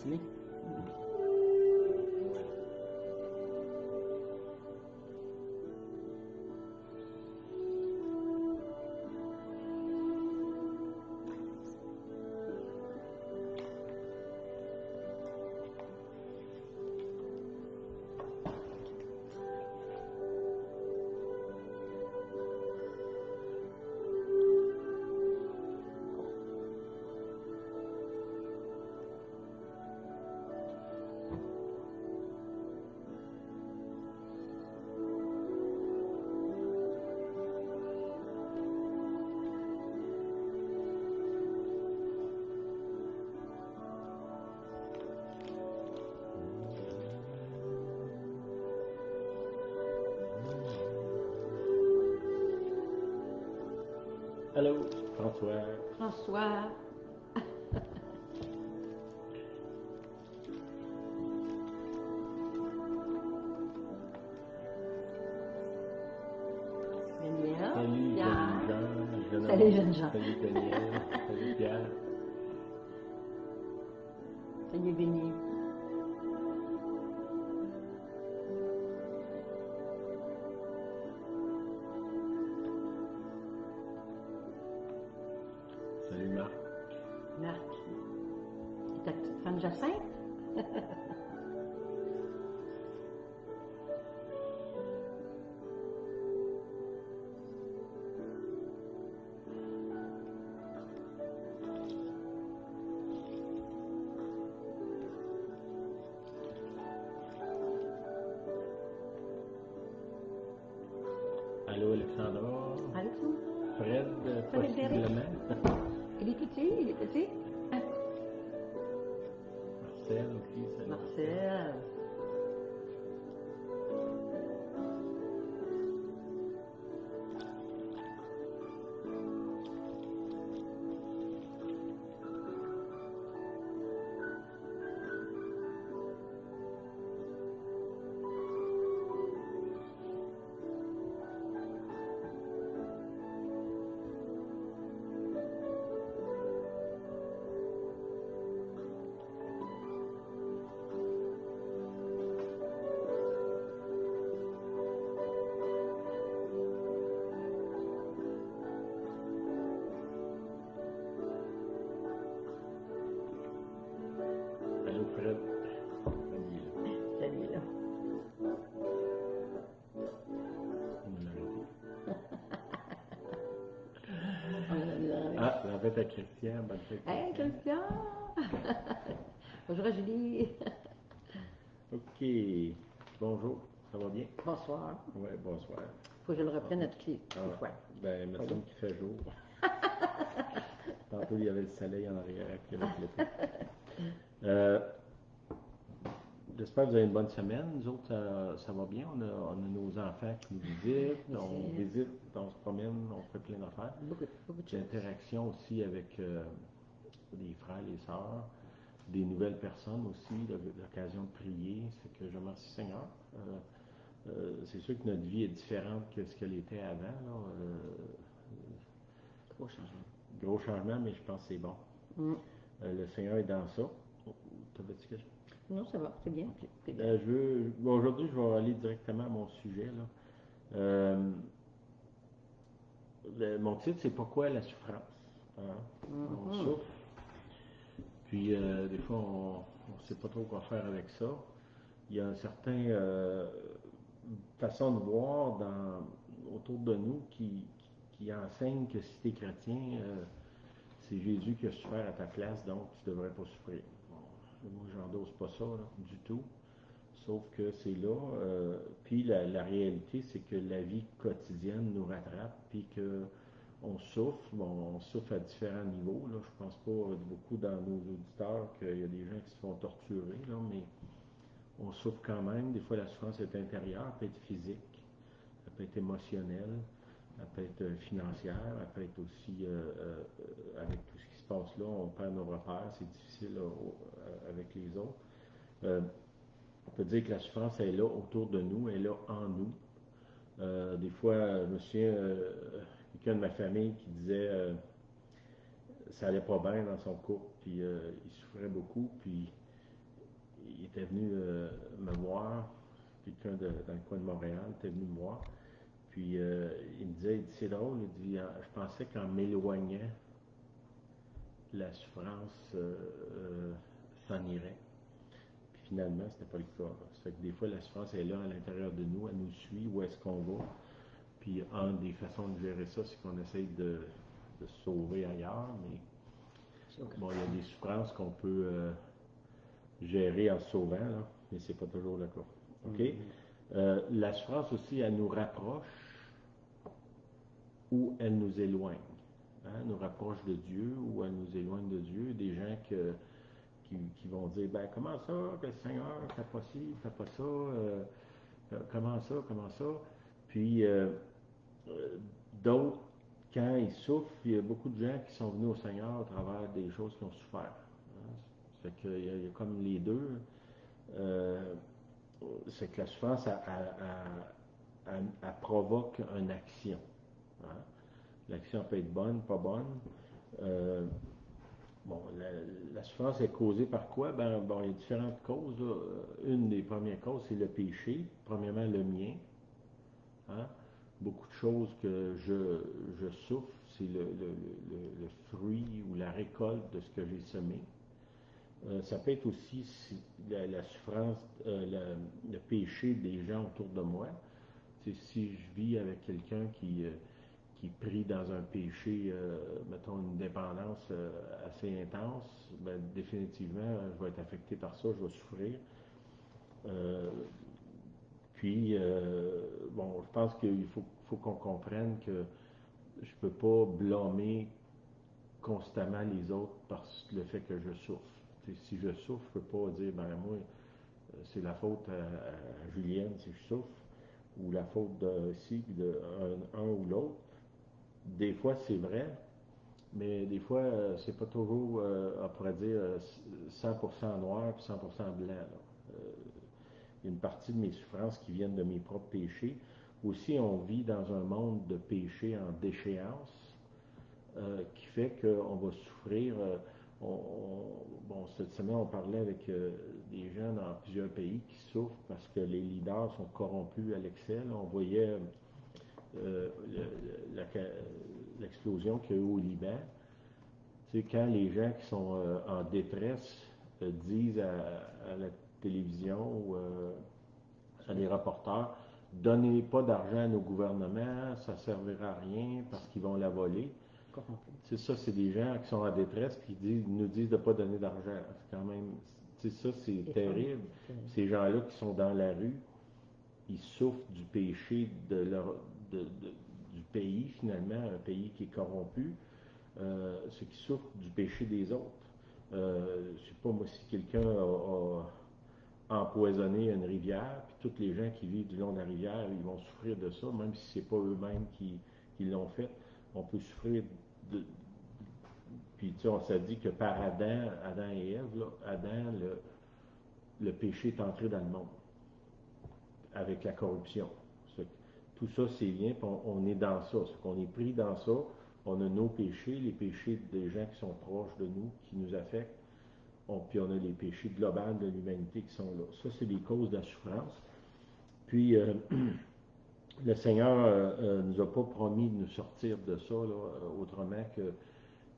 continuer. Allô, François. François. Daniel. Salut, Pierre. Jean. Salut, jeune Jean. Salut, Daniel. Salut, Pierre. Salut, Béni. Salut, Marc. Marc. Ta petite femme Jacinthe? Allô, Alexandra. Alexandre. Fred, Fred Derrick. possiblement. Il est petit, il est petit. Marcel aussi, salut. Marcel. Allô, Fred. Salut, là. Salut, là. On l'a arrêté. On l'a mis dans la main. Ah, la fête à Christian. Bonne fête. Hey, Christian! Bonjour, Julie. OK. Bonjour. Ça va bien? Bonsoir. Oui, bonsoir. Faut que je le reprenne à toutes les fois. Ben, il me semble qu'il fait jour. Tantôt, il y avait le soleil en arrière qui reflétait. J'espère que vous avez une bonne semaine. Nous autres, ça va bien. On a nos enfants qui nous visitent. On visite, on se promène, on fait plein d'affaires. Beaucoup de choses. D'interaction aussi avec les frères, les sœurs, des nouvelles personnes aussi, l'occasion de prier. C'est que je remercie le Seigneur. C'est sûr que notre vie est différente que ce qu'elle était avant. Là. Gros changement. Gros changement, mais je pense que c'est bon. Le Seigneur est dans ça. T'avais-tu quelque chose? Non, ça va, c'est bien. Ok. C'est bien. Aujourd'hui, je vais aller directement à mon sujet. Là. Mon titre, c'est Pourquoi la souffrance? Hein? On souffre, puis des fois, on ne sait pas trop quoi faire avec ça. Il y a une certaine façon de voir autour de nous qui enseigne que si tu es chrétien, c'est Jésus qui a souffert à ta place, donc tu ne devrais pas souffrir. Bon, moi, j'endosse pas ça là, du tout. Sauf que c'est là. Puis la réalité, c'est que la vie quotidienne nous rattrape, puis que on souffre. Bon, on souffre à différents niveaux. Là. Je pense pas beaucoup dans nos auditeurs qu'il y a des gens qui se font torturer, là, mais on souffre quand même. Des fois, la souffrance est intérieure, elle peut être physique, elle peut être émotionnelle, elle peut être financière, elle peut être aussi avec tout ce qui se passe là, on perd nos repères, c'est difficile avec les autres. On peut dire que la souffrance est là autour de nous, elle est là en nous. Des fois, je me souviens, quelqu'un de ma famille qui disait ça allait pas bien dans son couple, puis il souffrait beaucoup, puis il était venu me voir, quelqu'un dans le coin de Montréal était venu me voir, puis il me disait, c'est drôle, il dit, je pensais qu'en m'éloignant, la souffrance s'en irait. Puis finalement, c'était pas le cas. Ça fait que des fois, la souffrance est là à l'intérieur de nous, elle nous suit, où est-ce qu'on va. Puis une des façons de gérer ça, c'est qu'on essaye de se sauver ailleurs, mais bon, il y a des souffrances qu'on peut gérer en se sauvant, là, mais c'est pas toujours le cas. OK? La souffrance aussi, elle nous rapproche ou elle nous éloigne. Hein? Elle nous rapproche de Dieu ou elle nous éloigne de Dieu. Des gens qui vont dire, ben comment ça, que le Seigneur fait pas ci, fait pas ça, comment ça. Puis d'autres, quand ils souffrent, il y a beaucoup de gens qui sont venus au Seigneur à travers des choses qu'ils ont souffert. Hein? Ça fait qu'il y a comme les deux. C'est que la souffrance, elle provoque une action. Hein? L'action peut être bonne, pas bonne. Bon, la souffrance est causée par quoi? Bon, il y a différentes causes. Là. Une des premières causes, c'est le péché. Premièrement, le mien. Hein? Beaucoup de choses que je souffre, c'est le fruit ou la récolte de ce que j'ai semé. Ça peut être aussi la souffrance, le péché des gens autour de moi. Si je vis avec quelqu'un qui est pris dans un péché, mettons une dépendance assez intense, ben, définitivement, je vais être affecté par ça, je vais souffrir. Puis, bon, je pense qu'il faut qu'on comprenne que je ne peux pas blâmer constamment les autres par le fait que je souffre. Si je souffre, je ne peux pas dire, ben moi, c'est la faute à Julienne si je souffre, ou la faute de un ou l'autre. Des fois, c'est vrai, mais des fois, c'est pas toujours, on pourrait dire, 100% noir et 100% blanc. Il y a une partie de mes souffrances qui viennent de mes propres péchés. Aussi, on vit dans un monde de péché en déchéance qui fait qu'on va souffrir. Bon, cette semaine, on parlait avec des gens dans plusieurs pays qui souffrent parce que les leaders sont corrompus à l'excès. On voyait l'explosion qu'il y a eu au Liban. Tu sais, quand les gens qui sont en détresse disent à la télévision ou à des reporters, donnez pas d'argent à nos gouvernements, ça ne servira à rien parce qu'ils vont la voler. C'est ça, c'est des gens qui sont en détresse et qui nous disent de ne pas donner d'argent. C'est quand même, ça, c'est terrible. Ces gens-là qui sont dans la rue, ils souffrent du péché du pays, finalement, un pays qui est corrompu. Ceux qui souffrent du péché des autres. Je ne sais pas, moi, si quelqu'un a empoisonné une rivière, puis tous les gens qui vivent du long de la rivière, ils vont souffrir de ça, même si ce n'est pas eux-mêmes qui l'ont fait. On peut souffrir de. Puis, tu sais, on s'est dit que par Adam et Ève, là, Adam, le péché est entré dans le monde avec la corruption. Tout ça, c'est bien, puis on est dans ça. C'est qu'on est pris dans ça. On a nos péchés, les péchés des gens qui sont proches de nous, qui nous affectent. Puis on a les péchés globaux de l'humanité qui sont là. Ça, c'est les causes de la souffrance. Puis, le Seigneur ne nous a pas promis de nous sortir de ça, là, autrement que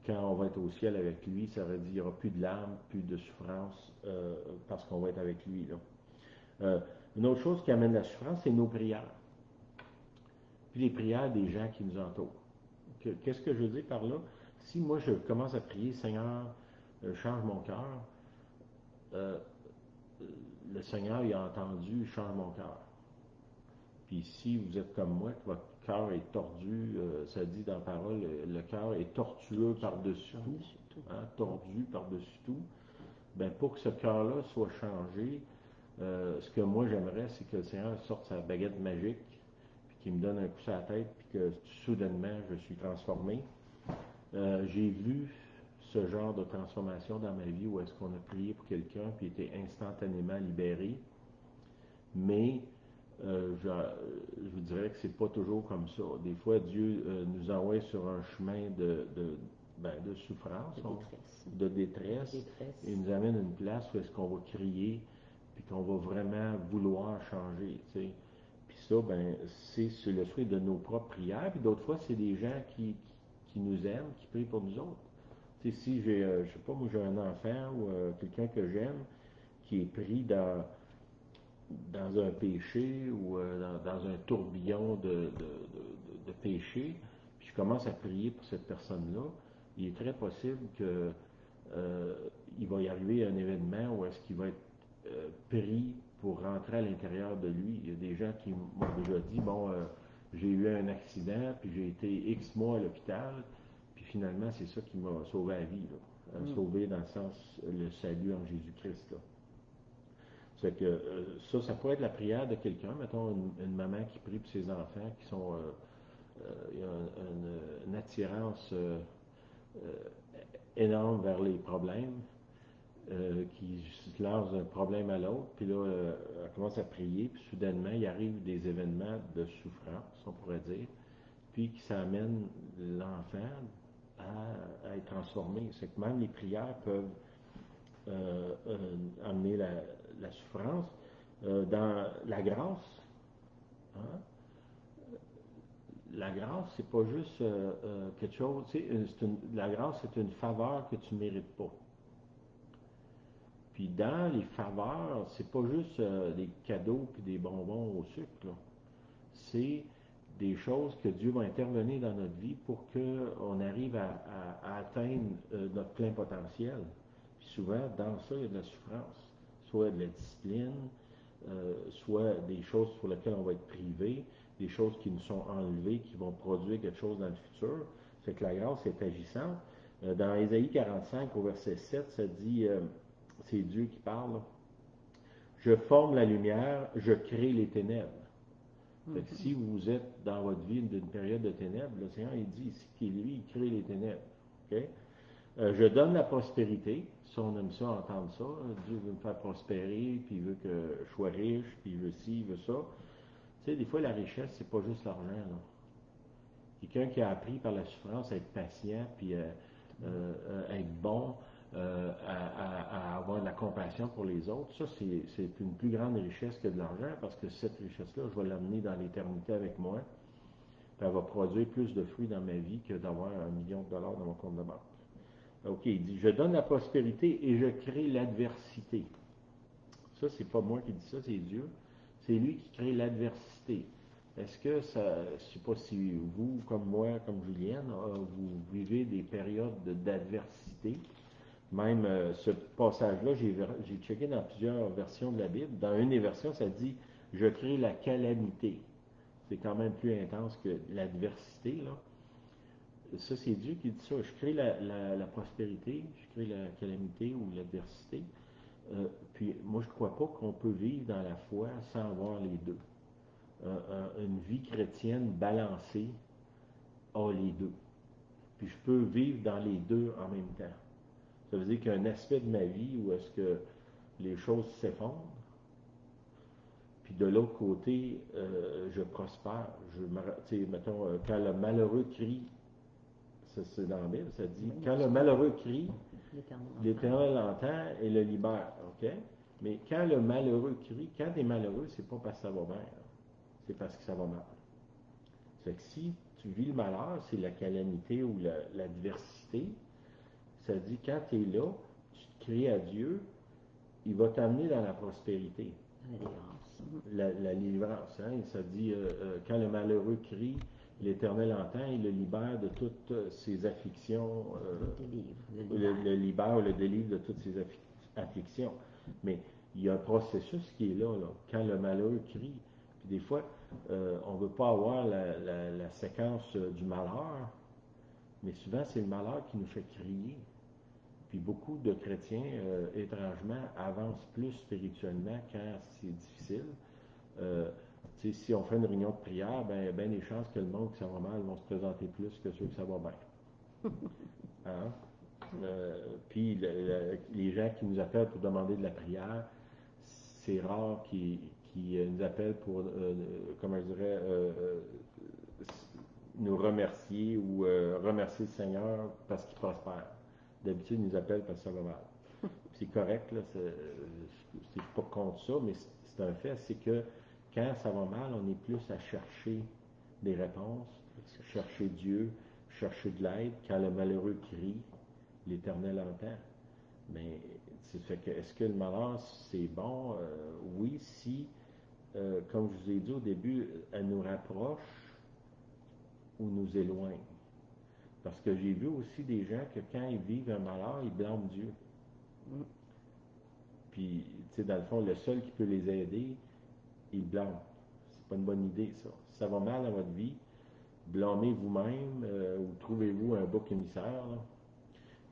quand on va être au ciel avec lui, ça veut dire qu'il n'y aura plus de larmes, plus de souffrance, parce qu'on va être avec lui. Là. Une autre chose qui amène la souffrance, c'est nos prières. Puis les prières des gens qui nous entourent. Qu'est-ce que je veux dire par là? Si moi je commence à prier, Seigneur, change mon cœur, le Seigneur il a entendu, change mon cœur. Puis si vous êtes comme moi, que votre cœur est tordu, ça dit dans la parole, le cœur est tortueux par-dessus tout, hein, tordu par-dessus tout, ben pour que ce cœur-là soit changé, ce que moi j'aimerais, c'est que le Seigneur sorte sa baguette magique, puis qu'il me donne un coup sur la tête, puis que soudainement je suis transformé. J'ai vu ce genre de transformation dans ma vie où est-ce qu'on a prié pour quelqu'un puis était instantanément libéré. Mais je vous dirais que c'est pas toujours comme ça. Des fois, Dieu nous envoie sur un chemin de souffrance, de détresse, et nous amène à une place où est-ce qu'on va crier puis qu'on va vraiment vouloir changer, tu sais. Puis ça, ben, c'est le fruit de nos propres prières, puis d'autres fois, c'est des gens qui nous aiment, qui prient pour nous autres. Tu sais, si j'ai, je sais pas, moi j'ai un enfant ou quelqu'un que j'aime qui est pris dans un péché ou dans un tourbillon de péché, puis je commence à prier pour cette personne-là, il est très possible que il va y arriver un événement où est-ce qu'il va être pris pour rentrer à l'intérieur de lui. Il y a des gens qui m'ont déjà dit, bon, j'ai eu un accident, puis j'ai été X mois à l'hôpital, puis finalement, c'est ça qui m'a sauvé la vie, là. Sauvé dans le sens, le salut en Jésus-Christ, là. C'est que ça pourrait être la prière de quelqu'un, mettons une maman qui prie pour ses enfants qui sont, il y a une attirance énorme vers les problèmes, qui se lance d'un problème à l'autre, puis là, elle commence à prier, puis soudainement, il arrive des événements de souffrance, on pourrait dire, puis qui s'amène l'enfant à être transformé. C'est que même les prières peuvent amener la souffrance. Dans la grâce, hein, la grâce, c'est pas juste quelque chose, tu sais, la grâce, c'est une faveur que tu ne mérites pas. Puis dans les faveurs, c'est pas juste des cadeaux puis des bonbons au sucre, là. C'est des choses que Dieu va intervenir dans notre vie pour qu'on arrive à atteindre notre plein potentiel. Puis souvent, dans ça, il y a de la souffrance, soit de la discipline, soit des choses pour lesquelles on va être privé, des choses qui nous sont enlevées, qui vont produire quelque chose dans le futur. C'est que la grâce est agissante. Dans Ésaïe 45, au verset 7, ça dit, c'est Dieu qui parle, je forme la lumière, je crée les ténèbres. Fait que si vous êtes dans votre vie d'une période de ténèbres, le Seigneur, il dit ici qu'il lui, il crée les ténèbres. Okay? Je donne la prospérité. Si on aime ça, entendre ça, Dieu veut me faire prospérer, puis il veut que je sois riche, puis il veut ci, il veut ça. Tu sais, des fois, la richesse, c'est pas juste l'argent, là. Quelqu'un qui a appris par la souffrance à être patient, puis à être bon, à avoir de la compassion pour les autres, ça, c'est une plus grande richesse que de l'argent, parce que cette richesse-là, je vais l'amener dans l'éternité avec moi, puis elle va produire plus de fruits dans ma vie que d'avoir $1 million dans mon compte de banque. OK, il dit, je donne la prospérité et je crée l'adversité. Ça, c'est pas moi qui dis ça, c'est Dieu. C'est lui qui crée l'adversité. Est-ce que ça, je ne sais pas si vous, comme moi, comme Julienne, vous vivez des périodes d'adversité. Même ce passage-là, j'ai checké dans plusieurs versions de la Bible. Dans une des versions, ça dit « Je crée la calamité ». C'est quand même plus intense que l'adversité, là. Ça, c'est Dieu qui dit ça. Je crée la prospérité, je crée la calamité ou l'adversité. Puis moi, je ne crois pas qu'on peut vivre dans la foi sans avoir les deux. Une vie chrétienne balancée a les deux. Puis je peux vivre dans les deux en même temps. Ça veut dire qu'il y a un aspect de ma vie où est-ce que les choses s'effondrent, puis de l'autre côté, je prospère. Tu sais, mettons, quand le malheureux crie, ça c'est dans la Bible, ça dit, quand le malheureux crie, l'Éternel l'entend et le libère, OK? Mais quand le malheureux crie, quand tu es malheureux, c'est pas parce que ça va bien, c'est parce que ça va mal. C'est que si tu vis le malheur, c'est la calamité ou l'adversité, ça dit, quand tu es là, tu te cries à Dieu, il va t'amener dans la prospérité. La délivrance. Hein? Ça dit, quand le malheureux crie, l'Éternel entend, il le libère de toutes ses afflictions. Le libère ou le délivre de toutes ses afflictions. Mais il y a un processus qui est là. Quand le malheureux crie, puis des fois, on ne veut pas avoir la séquence du malheur, mais souvent, c'est le malheur qui nous fait crier. Puis beaucoup de chrétiens, étrangement, avancent plus spirituellement quand c'est difficile. Si on fait une réunion de prière, ben les chances que le monde qui ça va mal vont se présenter plus que ceux que ça va bien. Hein? Puis les gens qui nous appellent pour demander de la prière, c'est rare qu'ils nous appellent pour, comment je dirais, nous remercier ou remercier le Seigneur parce qu'il prospère. D'habitude, ils nous appellent parce que ça va mal. c'est correct, là, c'est pas contre ça, mais c'est un fait, c'est que quand ça va mal, on est plus à chercher des réponses, chercher Dieu, chercher de l'aide. Quand le malheureux crie, l'Éternel entend. Mais c'est fait que est-ce que le malheur c'est bon? Oui, si, comme je vous ai dit au début, elle nous rapproche ou nous éloigne. Parce que j'ai vu aussi des gens que quand ils vivent un malheur, ils blâment Dieu. Puis, tu sais, dans le fond, le seul qui peut les aider, ils blâment. C'est pas une bonne idée, ça. Si ça va mal dans votre vie, blâmez vous-même ou trouvez-vous un bouc émissaire, là,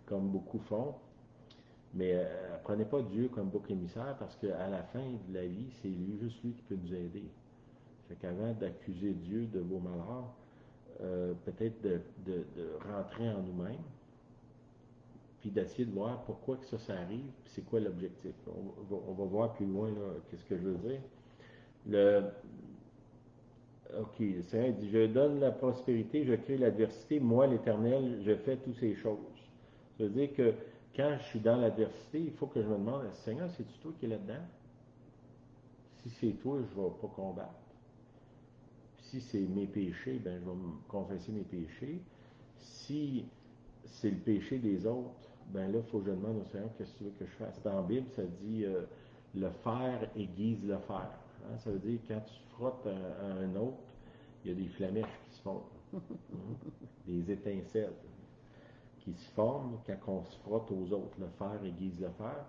comme beaucoup font. Mais prenez pas Dieu comme bouc émissaire parce qu'à la fin de la vie, c'est lui, juste lui qui peut nous aider. Fait qu'avant d'accuser Dieu de vos malheurs, peut-être de rentrer en nous-mêmes, puis d'essayer de voir pourquoi que ça arrive, puis c'est quoi l'objectif. On va voir plus loin qu'est-ce que je veux dire. OK, Seigneur dit, je donne la prospérité, je crée l'adversité, moi l'Éternel, je fais toutes ces choses. Ça veut dire que quand je suis dans l'adversité, il faut que je me demande, Seigneur, c'est-tu toi qui es là-dedans? Si c'est toi, je ne vais pas combattre. Si c'est mes péchés, ben je vais me confesser mes péchés. Si c'est le péché des autres, ben là, il faut que je demande au Seigneur, qu'est-ce que tu veux que je fasse? Dans la Bible, ça dit, le fer aiguise le fer. Hein? Ça veut dire, quand tu frottes à un autre, il y a des flamèches qui se font, des étincelles qui se forment quand on se frotte aux autres. Le fer aiguise le fer.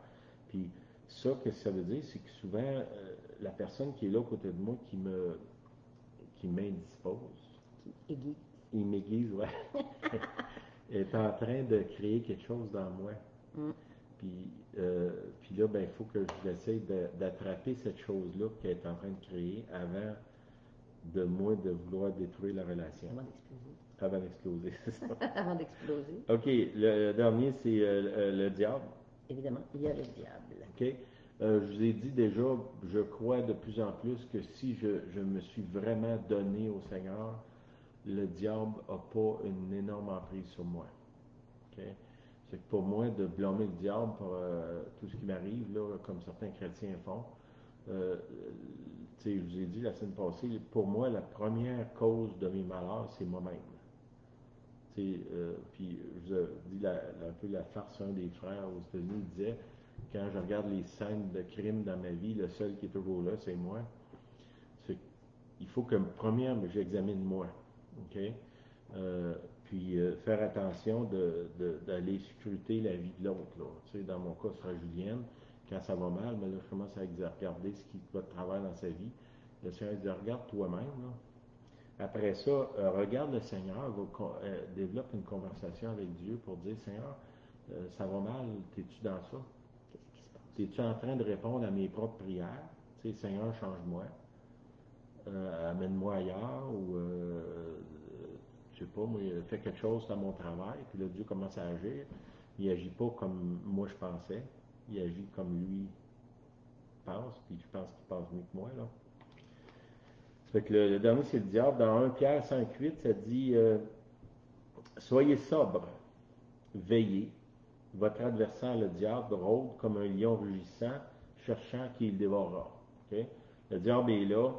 Puis ça, qu'est-ce que ça veut dire? C'est que souvent, la personne qui est là à côté de moi qui m'indispose, il m'aiguise, ouais, est en train de créer quelque chose dans moi. Puis là, ben, il faut que j'essaie d'attraper cette chose-là qu'elle est en train de créer avant de moi de vouloir détruire la relation. Avant d'exploser, c'est ça. Avant d'exploser. OK, le dernier, c'est le diable. Évidemment, il y a le diable. OK. Je vous ai dit déjà, je crois de plus en plus que si je me suis vraiment donné au Seigneur, le diable n'a pas une énorme emprise sur moi. OK? C'est que pour moi, de blâmer le diable pour tout ce qui m'arrive, là, comme certains chrétiens font, je vous ai dit la semaine passée, pour moi, la première cause de mes malheurs, c'est moi-même. Puis je vous ai dit un peu la farce, un des frères aux États-Unis disait, quand je regarde les scènes de crime dans ma vie, le seul qui est toujours là, c'est moi. Il faut que, première, j'examine moi. OK? Puis faire attention d'aller scruter la vie de l'autre. Dans mon cas, ce sera Julienne. Quand ça va mal, mais là, je commence à regarder ce qui va de travers dans sa vie. Le Seigneur dit, regarde toi-même. Après ça, regarde le Seigneur, développe une conversation avec Dieu pour dire, Seigneur, ça va mal, t'es-tu dans ça? Qu'est-ce qui se passe? Es-tu en train de répondre à mes propres prières? Seigneur, change-moi. Amène-moi ailleurs ou je sais pas, moi, fais quelque chose dans mon travail, puis là, Dieu commence à agir. Il agit pas comme moi je pensais, il agit comme lui pense, puis je pense qu'il pense mieux que moi, là. Ça fait que le dernier, c'est le diable. Dans 1 Pierre 5,8, ça dit soyez sobre, veillez. Votre adversaire, le diable, rôde comme un lion rugissant, cherchant qui le dévorera. Okay? Le diable est là,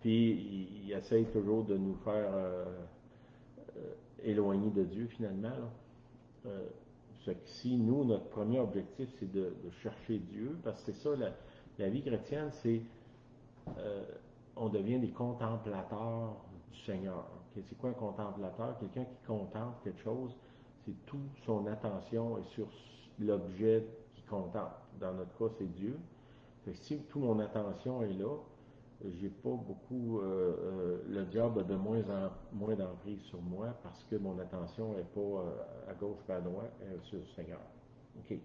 puis il essaye toujours de nous faire éloigner de Dieu, finalement. Que si nous, notre premier objectif, c'est de chercher Dieu, parce que c'est ça, la vie chrétienne, c'est on devient des contemplateurs du Seigneur. Okay? C'est quoi un contemplateur? Quelqu'un qui contemple quelque chose, c'est toute son attention est sur l'objet qu'il contemple. Dans notre cas, c'est Dieu. Fait que si toute mon attention est là, j'ai pas beaucoup, le diable a de moins en moins d'emprise sur moi parce que mon attention n'est pas à gauche ou à droite, sur le Seigneur. OK.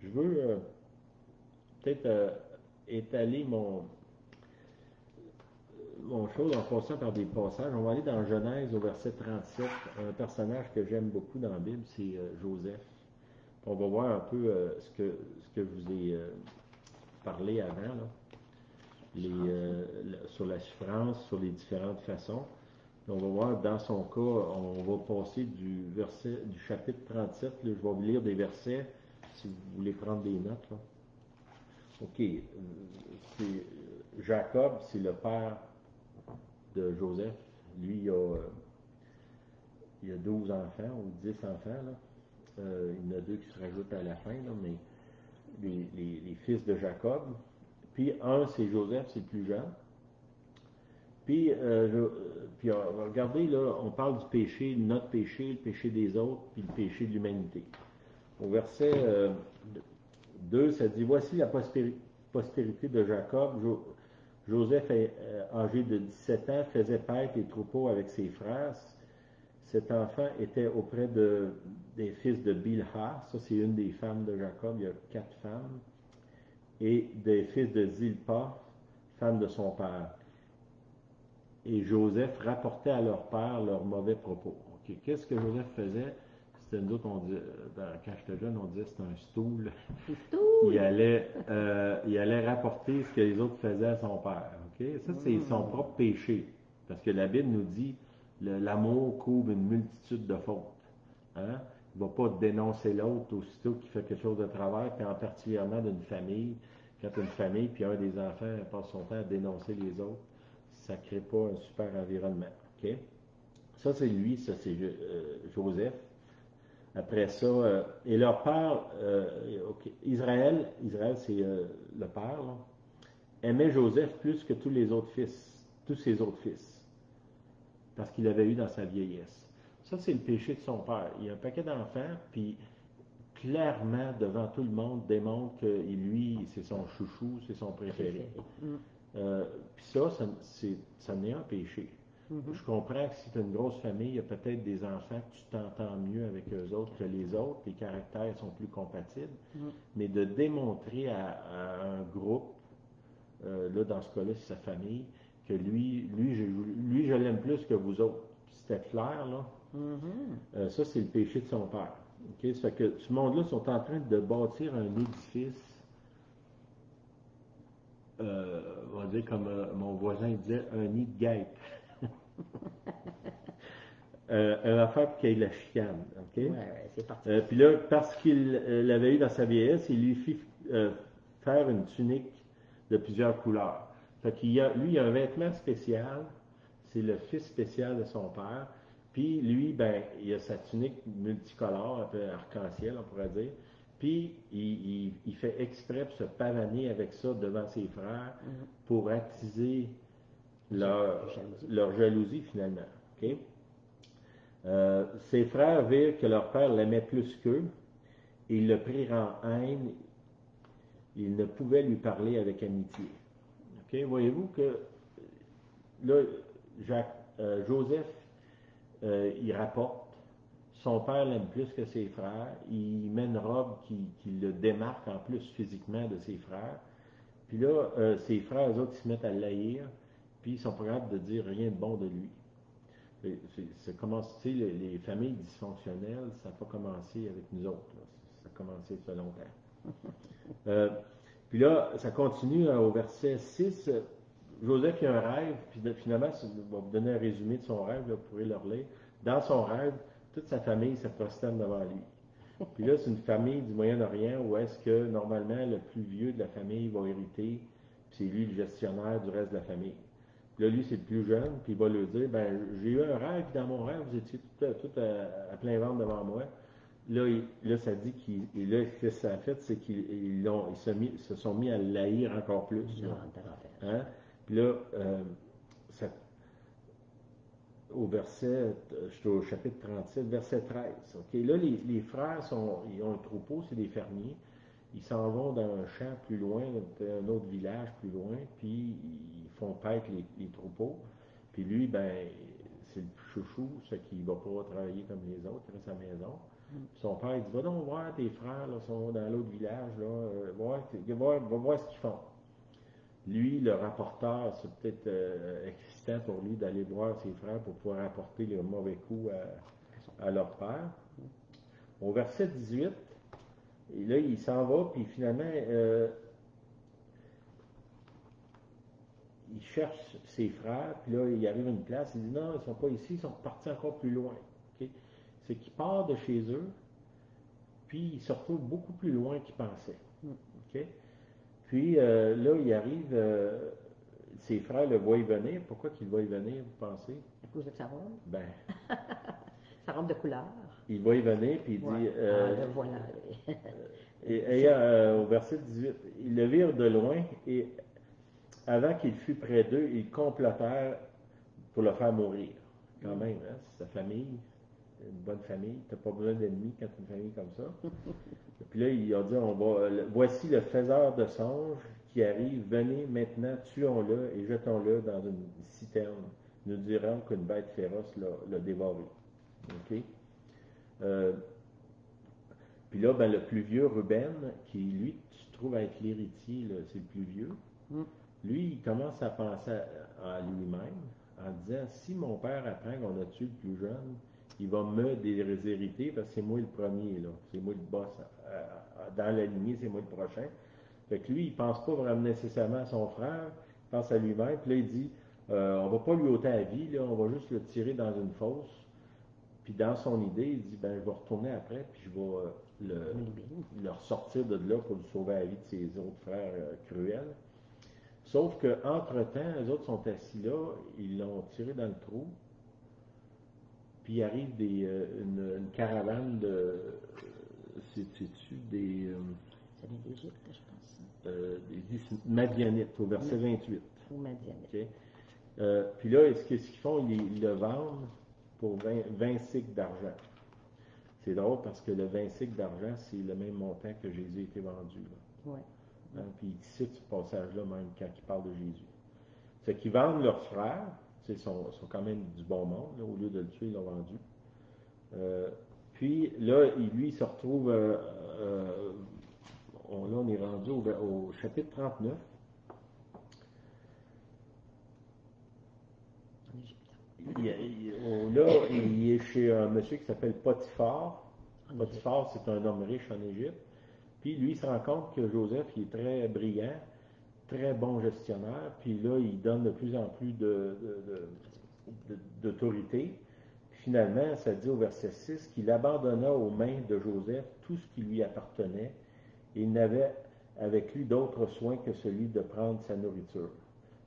Je veux peut-être étaler mon chose en passant par des passages. On va aller dans Genèse au verset 37. Un personnage que j'aime beaucoup dans la Bible, c'est Joseph. On va voir un peu ce que je vous ai parlé avant, là. Sur la souffrance, sur les différentes façons. On va voir, dans son cas, on va passer du chapitre 37, là, je vais vous lire des versets si vous voulez prendre des notes, là. OK. Jacob, c'est le père de Joseph. Lui, il a 12 enfants ou 10 enfants, là. Il y en a 2 qui se rajoutent à la fin, là, mais les fils de Jacob. Puis un, c'est Joseph, c'est le plus jeune. Puis, regardez, là, on parle du péché, notre péché, le péché des autres, puis le péché de l'humanité. Au verset 2, ça dit, voici la postérité de Jacob. Joseph, âgé de 17 ans, faisait paître les troupeaux avec ses frères. Cet enfant était auprès des fils de Bilha, ça c'est une des femmes de Jacob, il y a 4 femmes, et des fils de Zilpa, femme de son père. Et Joseph rapportait à leur père leurs mauvais propos. Okay. Qu'est-ce que Joseph faisait? C'était nous autres, quand j'étais jeune, on disait c'était un stool. Il allait rapporter ce que les autres faisaient à son père. Okay? Ça, c'est son propre péché. Parce que la Bible nous dit l'amour couvre une multitude de fautes. Hein? Il ne va pas dénoncer l'autre aussitôt qu'il fait quelque chose de travers, puis en particulièrement d'une famille. Quand une famille, puis un des enfants passe son temps à dénoncer les autres, ça ne crée pas un super environnement. Okay? Ça, c'est lui, ça, c'est Joseph. Après ça, et leur père, okay. Israël, c'est le père, là, aimait Joseph plus que tous ses autres fils, parce qu'il l'avait eu dans sa vieillesse. Ça, c'est le péché de son père. Il y a un paquet d'enfants, puis clairement, devant tout le monde, démontre que lui, c'est son chouchou, c'est son préféré. Puis ça n'est un péché. Je comprends que si tu as une grosse famille, il y a peut-être des enfants que tu t'entends mieux avec eux autres que les autres, les caractères sont plus compatibles, mais de démontrer à un groupe, là dans ce cas-là, c'est sa famille, que lui je l'aime plus que vous autres. C'était clair, là. Ça, c'est le péché de son père. Okay? Ça fait que ce monde-là sont en train de bâtir un édifice, on va dire comme mon voisin disait, un nid de guêpe. Une affaire qu'il y ait la chicane. Okay? Ouais, c'est parti. Puis là, parce qu'il l'avait eu dans sa vieillesse, il lui fit faire une tunique de plusieurs couleurs. Fait qu'il lui, il a un vêtement spécial, c'est le fils spécial de son père. Puis lui, ben, il a sa tunique multicolore, un peu arc-en-ciel, on pourrait dire. Puis il fait exprès pour se pavaner avec ça devant ses frères pour attiser leur jalousie finalement. Okay? Ses frères virent que leur père l'aimait plus qu'eux et ils le prirent en haine. Ils ne pouvaient lui parler avec amitié. Okay? Voyez-vous que là, Joseph, il rapporte, son père l'aime plus que ses frères, il met une robe qui le démarque en plus physiquement de ses frères. Puis là, ses frères, eux autres, ils se mettent à l'haïr, puis ils sont pas capables de dire rien de bon de lui. C'est commencé, les familles dysfonctionnelles, ça n'a pas commencé avec nous autres. Là. Ça a commencé ça longtemps. Puis là, ça continue au verset 6. Joseph il a un rêve, puis finalement, je vais vous donner un résumé de son rêve, là, vous pourrez le relire. Dans son rêve, toute sa famille se prosterne devant lui. Puis là, c'est une famille du Moyen-Orient où est-ce que normalement le plus vieux de la famille va hériter, puis c'est lui le gestionnaire du reste de la famille. Là, lui, c'est le plus jeune, puis il va lui dire, ben, j'ai eu un rêve, puis dans mon rêve, vous étiez tout à plein ventre devant moi. Là, ça dit ce que ça a fait, c'est qu'ils se sont mis à l'haïr encore plus. Hein? Puis là, au verset, je suis au chapitre 37, verset 13. Okay? Là, les frères ils ont un troupeau, c'est des fermiers. Ils s'en vont dans un champ plus loin, un autre village plus loin, puis ils font paître les troupeaux. Puis lui, ben, c'est le chouchou, ce qui ne va pas travailler comme les autres, il reste à la maison. Son père, il dit, va donc voir tes frères, là, sont dans l'autre village, là, va voir ce qu'ils font. Lui, le rapporteur, c'est peut-être excitant pour lui d'aller voir ses frères pour pouvoir apporter les mauvais coups à leur père. Au verset 18, et là, il s'en va, puis finalement, il cherche ses frères, puis là, il arrive à une place, il dit non, ils ne sont pas ici, ils sont partis encore plus loin. Okay? C'est qu'il part de chez eux, puis il se retrouve beaucoup plus loin qu'il pensait. Mm. OK? Puis là, il arrive, ses frères le voient venir. Pourquoi qu'ils le voient venir, vous pensez? À cause de sa robe. Ben, Sa robe de couleur. il voit venir, puis il Ouais. dit, Le voilà. au verset 18, ils le virent de loin, et avant qu'il fût près d'eux, ils complotèrent pour le faire mourir. Quand même, hein, c'est sa famille, une bonne famille. Tu n'as pas besoin d'ennemis quand tu as une famille comme ça. Puis là, il a dit, voici le faiseur de songes qui arrive, venez maintenant, tuons-le et jetons-le dans une citerne. Nous dirons qu'une bête féroce l'a dévoré. OK? Euh, Puis là, ben, le plus vieux, Ruben, qui lui se trouve à être l'héritier, c'est le plus vieux, Mm. lui, il commence à penser à lui-même en disant, si mon père apprend qu'on a tué le plus jeune, il va me déshériter parce que c'est moi le premier, là. C'est moi le boss. Dans la lignée, c'est moi le prochain. Fait que lui, il pense pas vraiment nécessairement à son frère, il pense à lui-même. Puis là, il dit, on va pas lui ôter la vie, là, on va juste le tirer dans une fosse. Puis dans son idée, il dit, ben, je vais retourner après, puis je vais le ressortir de là pour lui sauver la vie de ses autres frères cruels. Sauf qu'entre-temps, les autres sont assis là, ils l'ont tiré dans le trou, puis il arrive une caravane de. C'est-tu des. Ça vient d'Égypte, je pense. Des Madianites, au verset 28. Ou Madianite. Okay? Puis là, ce qu'ils font, ils le vendent pour 20 cycles d'argent. C'est drôle parce que le 20 cycles d'argent, c'est le même montant que Jésus a été vendu. Ouais. Hein? Puis il cite ce passage-là même quand il parle de Jésus. C'est qu'ils vendent leurs frères, ils sont quand même du bon monde, là, au lieu de le tuer, ils l'ont vendu. Puis là, lui, il se retrouve, là, on est rendu au chapitre 39. En Égypte. Là, il est chez un monsieur qui s'appelle Potiphar. En Potiphar, c'est un homme riche en Égypte. Puis lui, il se rend compte que Joseph, il est très brillant, très bon gestionnaire. Puis là, il donne de plus en plus d'autorité. Finalement, ça dit au verset 6 qu'il abandonna aux mains de Joseph tout ce qui lui appartenait et il n'avait avec lui d'autre soin que celui de prendre sa nourriture.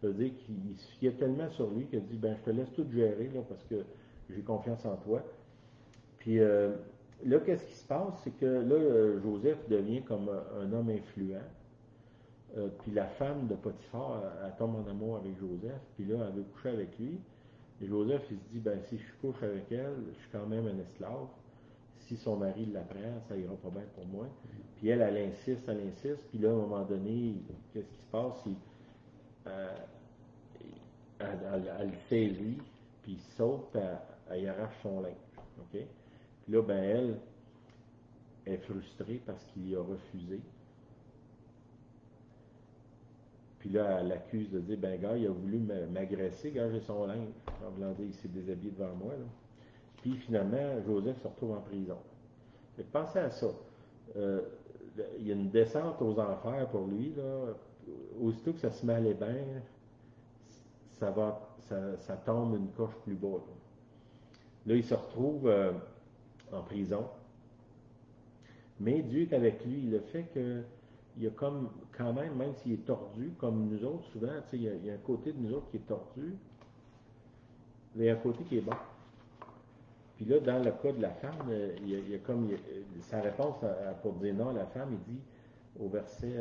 Ça veut dire qu'il se fiait tellement sur lui qu'il a dit, ben, je te laisse tout gérer là, parce que j'ai confiance en toi. Puis là, qu'est-ce qui se passe? C'est que là, Joseph devient comme un homme influent. Puis la femme de Potiphar, elle tombe en amour avec Joseph. Puis là, elle veut coucher avec lui. Et Joseph, il se dit, ben, si je couche avec elle, je suis quand même un esclave. Si son mari l'apprend, ça ira pas bien pour moi. Puis elle insiste. Puis là, à un moment donné, qu'est-ce qui se passe? Elle le saisit, puis il saute, puis elle y arrache son linge. OK? Puis là, ben, elle est frustrée parce qu'il y a refusé. Puis là, elle l'accuse de dire, ben, gars, il a voulu m'agresser, gars, j'ai son linge. En voulant dire, il s'est déshabillé devant moi, là. Puis finalement, Joseph se retrouve en prison. Fait que pensez à ça. Il y a une descente aux enfers pour lui, là. Aussitôt que ça se met à aller bien, ça tombe une coche plus bas. Là, il se retrouve en prison. Mais Dieu est avec lui. Le fait qu'il y a comme, quand même s'il est tordu, comme nous autres, souvent, il y a un côté de nous autres qui est tordu, mais il y a un côté qui est bon. Puis là, dans le cas de la femme, il y a comme sa réponse pour dire non à la femme, il dit au verset,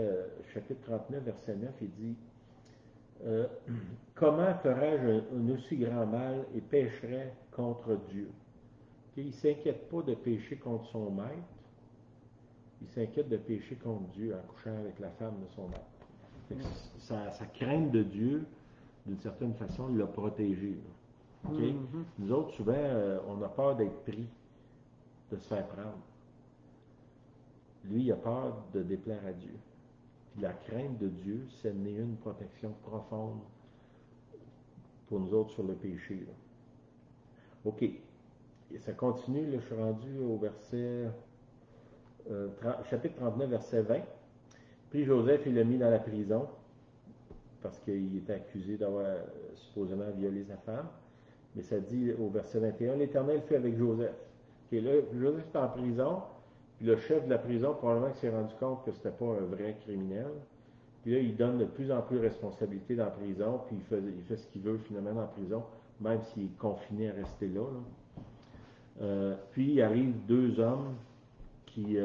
chapitre 39, verset 9, il dit comment ferais-je un aussi grand mal et pécherais contre Dieu? Et il ne s'inquiète pas de pécher contre son maître, il s'inquiète de pécher contre Dieu en couchant avec la femme de son maître. Sa crainte de Dieu, d'une certaine façon, l'a protégé. Okay? Mm-hmm. Nous autres, souvent, on a peur d'être pris, de se faire prendre. Lui, il a peur de déplaire à Dieu. Puis la crainte de Dieu, c'est une protection profonde pour nous autres sur le péché. Là. OK. Et ça continue, là, je suis rendu au verset, chapitre 39, verset 20. Puis Joseph, il l'a mis dans la prison parce qu'il était accusé d'avoir supposément violé sa femme. Mais ça dit au verset 21, l'Éternel fut avec Joseph. Okay, là, Joseph est en prison, Puis le chef de la prison, probablement qu'il s'est rendu compte que c'était pas un vrai criminel. Puis là, il donne de plus en plus de responsabilités dans la prison, puis il fait ce qu'il veut finalement dans la prison, même s'il est confiné à rester là. Puis il arrive deux hommes qui,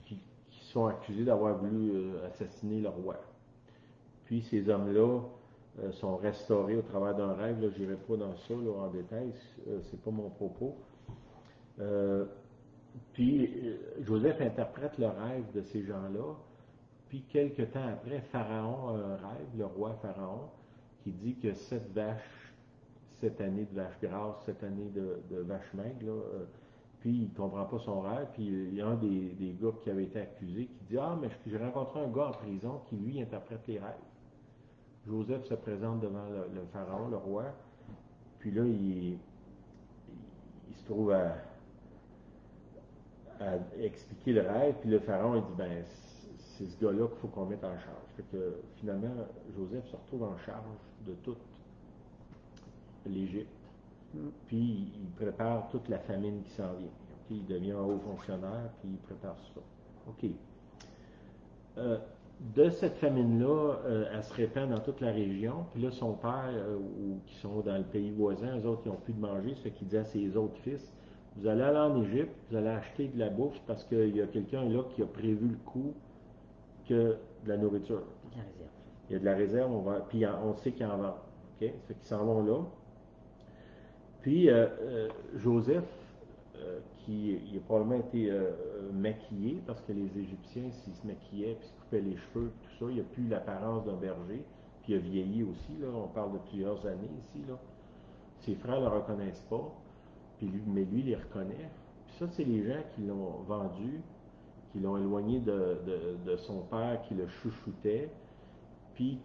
qui sont accusés d'avoir voulu assassiner le roi. Puis ces hommes-là sont restaurés au travers d'un rêve. Je n'irai pas dans ça là, en détail, c'est pas mon propos. Puis Joseph interprète le rêve de ces gens-là. Puis quelque temps après, Pharaon a un rêve, le roi Pharaon, qui dit que cette vache, cette année de vache grasse, cette année de vache maigre, là, puis il ne comprend pas son rêve, puis il y a un des gars qui avait été accusé qui dit « Ah, mais j'ai rencontré un gars en prison qui, lui, interprète les rêves. » Joseph se présente devant le Pharaon, le roi, puis là, il se trouve à expliquer le rêve, puis le Pharaon, il dit « Ben, c'est ce gars-là qu'il faut qu'on mette en charge. » Fait que finalement, Joseph se retrouve en charge de toute l'Égypte. Puis il prépare toute la famine qui s'en vient. Okay? Il devient un haut fonctionnaire, puis il prépare ça. OK. De cette famine-là, elle se répand dans toute la région. Puis là, son père, ou qui sont dans le pays voisin, eux autres, ils n'ont plus de manger. Ça fait qu'il dit à ses autres fils, vous allez aller en Égypte, vous allez acheter de la bouffe parce qu'il y a quelqu'un là qui a prévu le coup que de la nourriture. Il y a de la réserve, puis on sait qu'il en vend. Okay? Ça fait qu'ils s'en vont là. Puis Joseph, qui a probablement été maquillé, parce que les Égyptiens, s'ils se maquillaient, puis se coupaient les cheveux, tout ça, il n'a plus l'apparence d'un berger, puis il a vieilli aussi, là, on parle de plusieurs années ici. Là. Ses frères ne le reconnaissent pas, mais lui, il les reconnaît. Puis ça, c'est les gens qui l'ont vendu, qui l'ont éloigné de son père, qui le chouchoutait, puis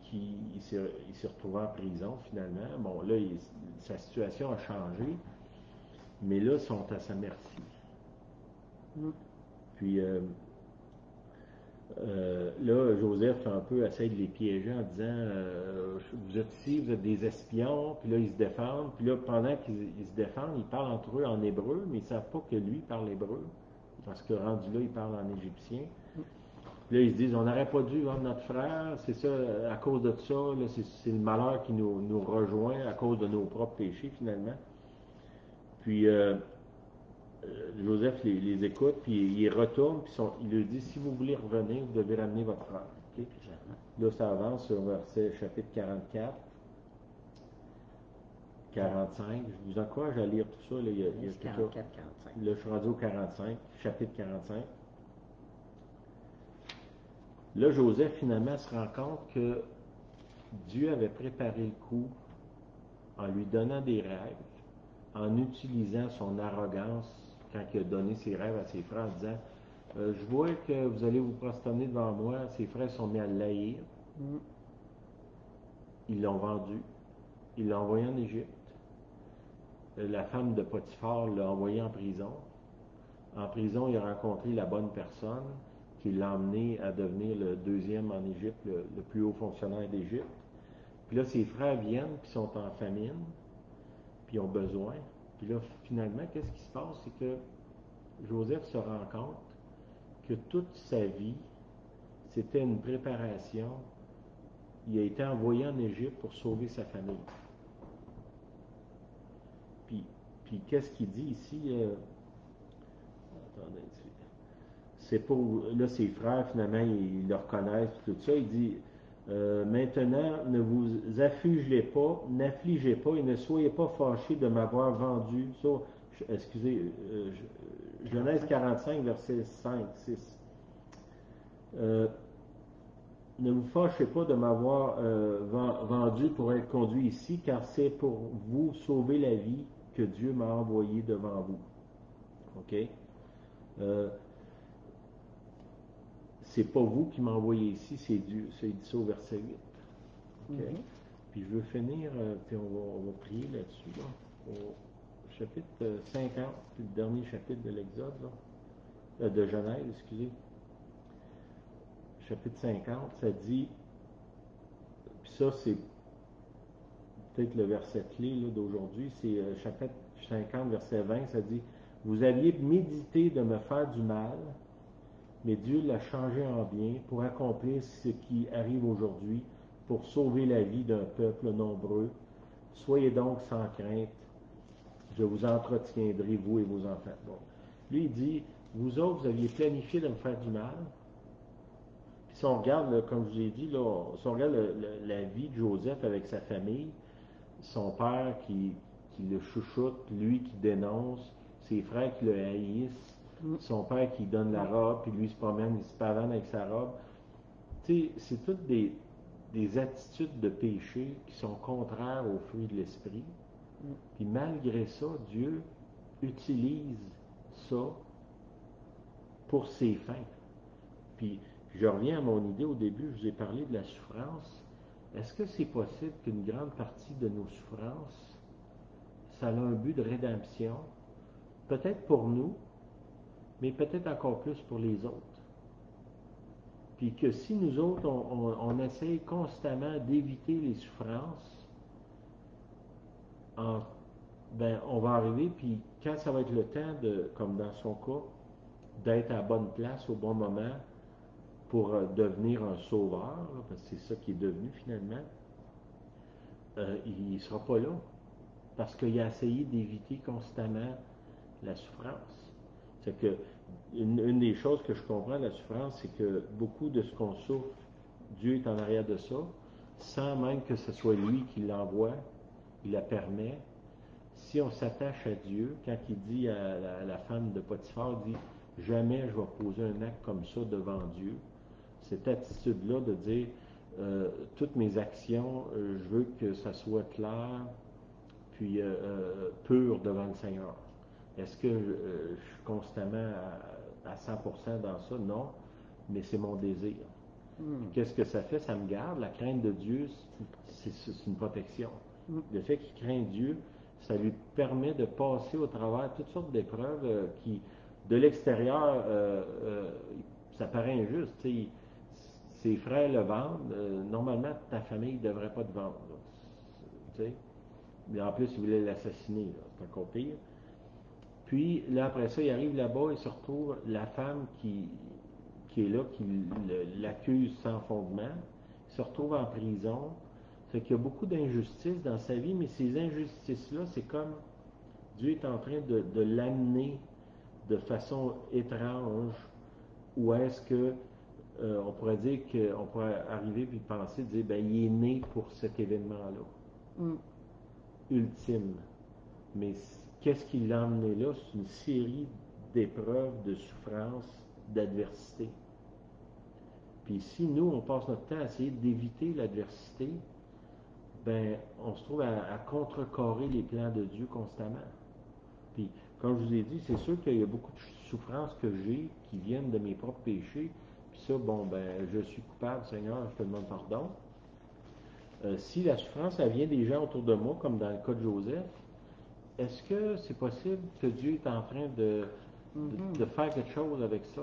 il s'est retrouvé en prison finalement. Bon, là, sa situation a changé, mais là, ils sont à sa merci. Puis là, Joseph un peu essaie de les piéger en disant vous êtes ici, vous êtes des espions, puis là, ils se défendent. Puis là, pendant qu'ils se défendent, ils parlent entre eux en hébreu, mais ils ne savent pas que lui parle hébreu, parce que rendu là, il parle en égyptien. Puis là, ils se disent, on n'aurait pas dû vendre notre frère, c'est ça, à cause de ça, là, c'est le malheur qui nous rejoint à cause de nos propres péchés, finalement. Puis Joseph les écoute, puis il retourne, puis il leur dit, si vous voulez revenir, vous devez ramener votre frère. Okay? Là, ça avance sur verset chapitre 44, 45. Je vous encourage à lire tout ça. Là, il y a 44, 45. Là, je suis rendu au 45, chapitre 45. Là, Joseph, finalement, se rend compte que Dieu avait préparé le coup en lui donnant des rêves, en utilisant son arrogance quand il a donné ses rêves à ses frères, en disant je vois que vous allez vous prosterner devant moi. Ses frères sont mis à l'haïr. Ils l'ont vendu. Ils l'ont envoyé en Égypte. La femme de Potiphar l'a envoyé en prison. En prison, il a rencontré la bonne personne qui l'a emmené à devenir le deuxième en Égypte, le plus haut fonctionnaire d'Égypte. Puis là, ses frères viennent, puis sont en famine, puis ont besoin. Puis là, finalement, qu'est-ce qui se passe? C'est que Joseph se rend compte que toute sa vie, c'était une préparation. Il a été envoyé en Égypte pour sauver sa famille. Puis qu'est-ce qu'il dit ici? Attendez, c'est pas... Là, ses frères, finalement, ils le reconnaissent, tout ça. Il dit... maintenant, ne vous affligez pas, n'affligez pas et ne soyez pas fâchés de m'avoir vendu. Ça, excusez, Genèse 45, verset 5, 6. Ne vous fâchez pas de m'avoir vendu pour être conduit ici, car c'est pour vous sauver la vie que Dieu m'a envoyé devant vous. OK? C'est pas vous qui m'envoyez ici, c'est Dieu. C'est dit ça au verset 8. Okay? Puis je veux finir, puis on va prier là-dessus, là, au chapitre 50, puis le dernier chapitre de l'Exode, de Genèse, excusez. Chapitre 50, ça dit, puis ça c'est peut-être le verset clé là, d'aujourd'hui, c'est chapitre 50, verset 20, ça dit, Vous aviez médité de me faire du mal, mais Dieu l'a changé en bien pour accomplir ce qui arrive aujourd'hui, pour sauver la vie d'un peuple nombreux. Soyez donc sans crainte, je vous entretiendrai, vous et vos enfants. Bon. Lui, il dit, vous autres, vous aviez planifié de me faire du mal. Puis si on regarde, là, comme je vous ai dit, là, si on regarde la vie de Joseph avec sa famille, son père qui le chouchoute, lui qui dénonce, ses frères qui le haïssent, son père qui donne la robe, puis lui il se promène, il se pavane avec sa robe. Tu sais, c'est toutes des attitudes de péché qui sont contraires aux fruits de l'esprit. Puis malgré ça, Dieu utilise ça pour ses fins. Puis je reviens à mon idée au début, je vous ai parlé de la souffrance. Est-ce que c'est possible qu'une grande partie de nos souffrances, ça a un but de rédemption, peut-être pour nous, mais peut-être encore plus pour les autres? Puis que si nous autres, on essaye constamment d'éviter les souffrances, ben, on va arriver, puis quand ça va être le temps, comme dans son cas, d'être à la bonne place au bon moment pour devenir un sauveur, là, parce que c'est ça qui est devenu finalement, il ne sera pas là, parce qu'il a essayé d'éviter constamment la souffrance. C'est que une des choses que je comprends de la souffrance, c'est que beaucoup de ce qu'on souffre, Dieu est en arrière de ça, sans même que ce soit lui qui l'envoie, il la permet. Si on s'attache à Dieu, quand il dit à la femme de Potiphar, il dit « Jamais je vais poser un acte comme ça devant Dieu ». Cette attitude-là de dire toutes mes actions, je veux que ça soit clair, puis pur devant le Seigneur. Est-ce que je suis constamment à 100% dans ça? Non, mais c'est mon désir. Qu'est-ce que ça fait? Ça me garde. La crainte de Dieu, c'est une protection. Le fait qu'il craint Dieu, ça lui permet de passer au travers toutes sortes d'épreuves qui, de l'extérieur, ça paraît injuste. T'sais, ses frères le vendent. Normalement, ta famille ne devrait pas te vendre. Mais en plus, il voulait l'assassiner. C'est encore pire. Puis, là, après ça, il arrive là-bas et se retrouve la femme qui est là, qui l'accuse sans fondement. Il se retrouve en prison. C'est qu'il y a beaucoup d'injustices dans sa vie, mais ces injustices-là, c'est comme Dieu est en train de l'amener de façon étrange, ou est-ce que on pourrait dire qu'on pourrait arriver puis penser, dire, ben, il est né pour cet événement-là, ultime. Mais qu'est-ce qui l'a amené là? C'est une série d'épreuves, de souffrances, d'adversité. Puis si nous, on passe notre temps à essayer d'éviter l'adversité, ben, on se trouve à contrecarrer les plans de Dieu constamment. Puis, comme je vous ai dit, c'est sûr qu'il y a beaucoup de souffrances que j'ai qui viennent de mes propres péchés. Puis ça, bon, ben, je suis coupable, Seigneur, je te demande pardon. Si la souffrance, elle vient des gens autour de moi, comme dans le cas de Joseph, est-ce que c'est possible que Dieu est en train de faire quelque chose avec ça?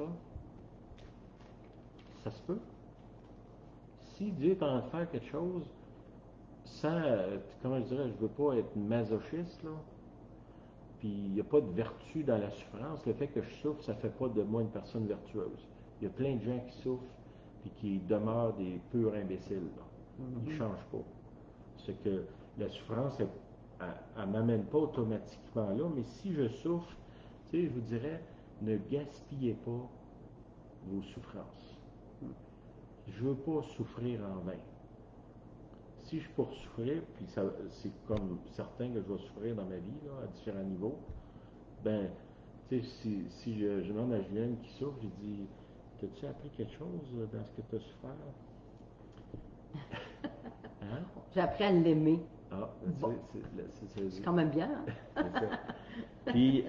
Ça se peut. Si Dieu est en train de faire quelque chose, sans, comment je dirais, je ne veux pas être masochiste, là, puis il n'y a pas de vertu dans la souffrance. Le fait que je souffre, ça ne fait pas de moi une personne vertueuse. Il y a plein de gens qui souffrent puis qui demeurent des purs imbéciles. Ils ne changent pas. C'est que la souffrance, elle ne m'amène pas automatiquement là, mais si je souffre, tu sais, je vous dirais, ne gaspillez pas vos souffrances. Je ne veux pas souffrir en vain. Si je peux souffrir, puis c'est comme certain que je vais souffrir dans ma vie, là, à différents niveaux, ben, tu sais, si je demande à Julienne qui souffre, je dis, t'as-tu appris quelque chose dans ce que tu as souffert? Hein? J'ai appris à l'aimer. Ah, Bon. C'est quand même bien. C'est ça. Puis,